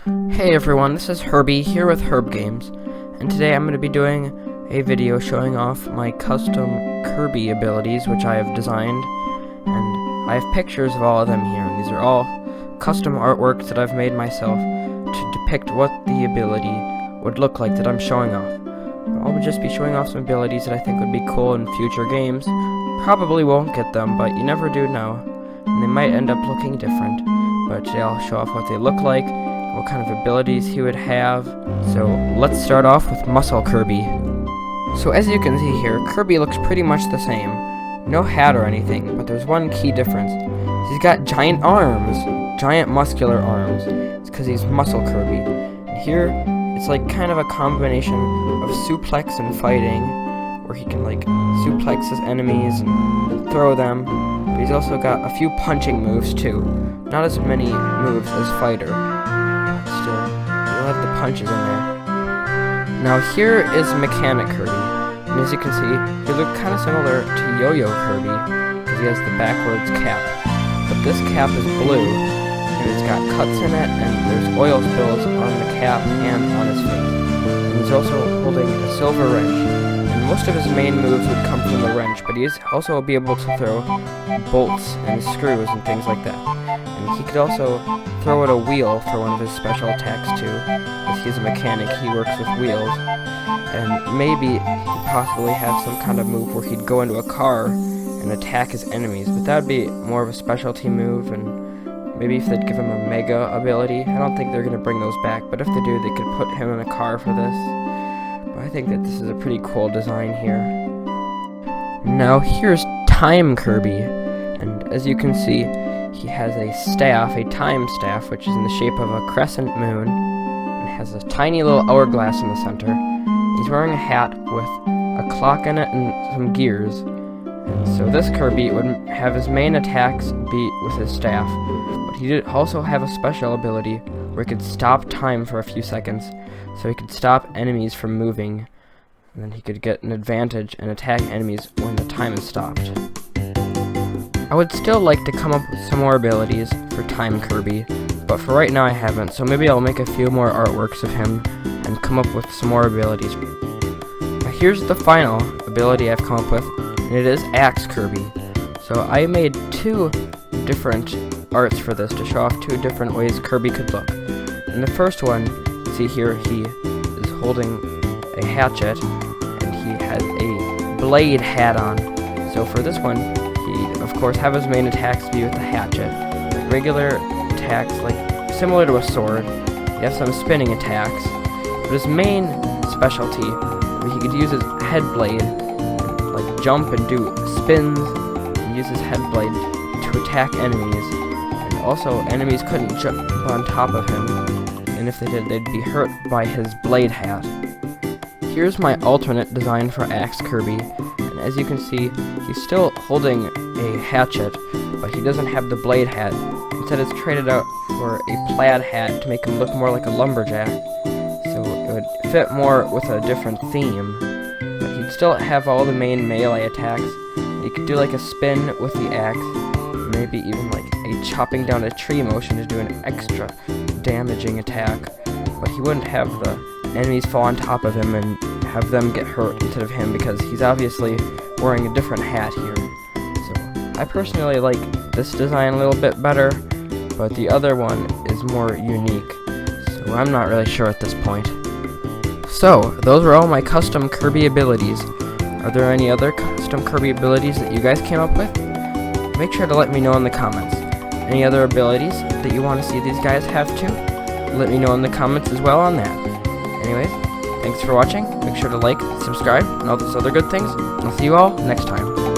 Hey everyone, this is Herbie here with HerbGames, and today I'm going to be doing a video showing off my custom Kirby abilities which I have designed, and I have pictures of all of them here, and these are all custom artworks that I've made myself to depict what the ability would look like that I'm showing off. I'll just be showing off some abilities that I think would be cool in future games. Probably won't get them, but you never do know, and they might end up looking different, but today I'll show off what they look like, what kind of abilities he would have. So let's start off with Muscle Kirby. So as you can see here, Kirby looks pretty much the same. No hat or anything, but there's one key difference. He's got giant arms, giant muscular arms. It's because he's Muscle Kirby. And here, it's like kind of a combination of suplex and fighting, where he can like suplex his enemies and throw them. But he's also got a few punching moves too. Not as many moves as Fighter. Still, we'll have the punches in there. Now here is Mechanic Kirby, and as you can see, he looks kind of similar to Yo-Yo Kirby, because he has the backwards cap. But this cap is blue, and it's got cuts in it, and there's oil spills on the cap and on his face. And he's also holding a silver wrench, and most of his main moves would come from the wrench, but he's also be able to throw bolts and screws and things like that. And he could also throw at a wheel for one of his special attacks too. As he's a mechanic, he works with wheels. And maybe he'd possibly have some kind of move where he'd go into a car and attack his enemies, but that would be more of a specialty move, and maybe if they'd give him a mega ability. I don't think they're going to bring those back, but if they do, they could put him in a car for this. But I think that this is a pretty cool design here. Now here's Time Kirby, and as you can see, he has a staff, a time staff, which is in the shape of a crescent moon, and has a tiny little hourglass in the center. He's wearing a hat with a clock in it and some gears. And so this Kirby would have his main attacks be with his staff, but he did also have a special ability where he could stop time for a few seconds, so he could stop enemies from moving, and then he could get an advantage and attack enemies when the time is stopped. I would still like to come up with some more abilities for Time Kirby, but for right now I haven't, so maybe I'll make a few more artworks of him and come up with some more abilities. Now here's the final ability I've come up with, and it is Axe Kirby. So I made two different arts for this to show off two different ways Kirby could look. In the first one, see here, he is holding a hatchet, and he has a blade hat on. So for this one, he of course have his main attacks be with the hatchet. Regular attacks, like similar to a sword. He has some spinning attacks, but his main specialty, where he could use his head blade, and, like jump and do spins, and use his head blade to attack enemies. And also, enemies couldn't jump on top of him, and if they did, they'd be hurt by his blade hat. Here's my alternate design for Axe Kirby, and as you can see, he's still holding a hatchet, but he doesn't have the blade hat. Instead, it's traded out for a plaid hat to make him look more like a lumberjack, so it would fit more with a different theme. But he'd still have all the main melee attacks. He could do like a spin with the axe, maybe even like a chopping down a tree motion to do an extra damaging attack, but he wouldn't have the enemies fall on top of him and have them get hurt instead of him, because he's obviously wearing a different hat here. So I personally like this design a little bit better, but the other one is more unique, so I'm not really sure at this point. So those were all my custom Kirby abilities. Are there any other custom Kirby abilities that you guys came up with? Make sure to let me know in the comments. Any other abilities that you want to see these guys have too? Let me know in the comments as well on that. Anyways, thanks for watching. Make sure to like, subscribe, and all those other good things. I'll see you all next time.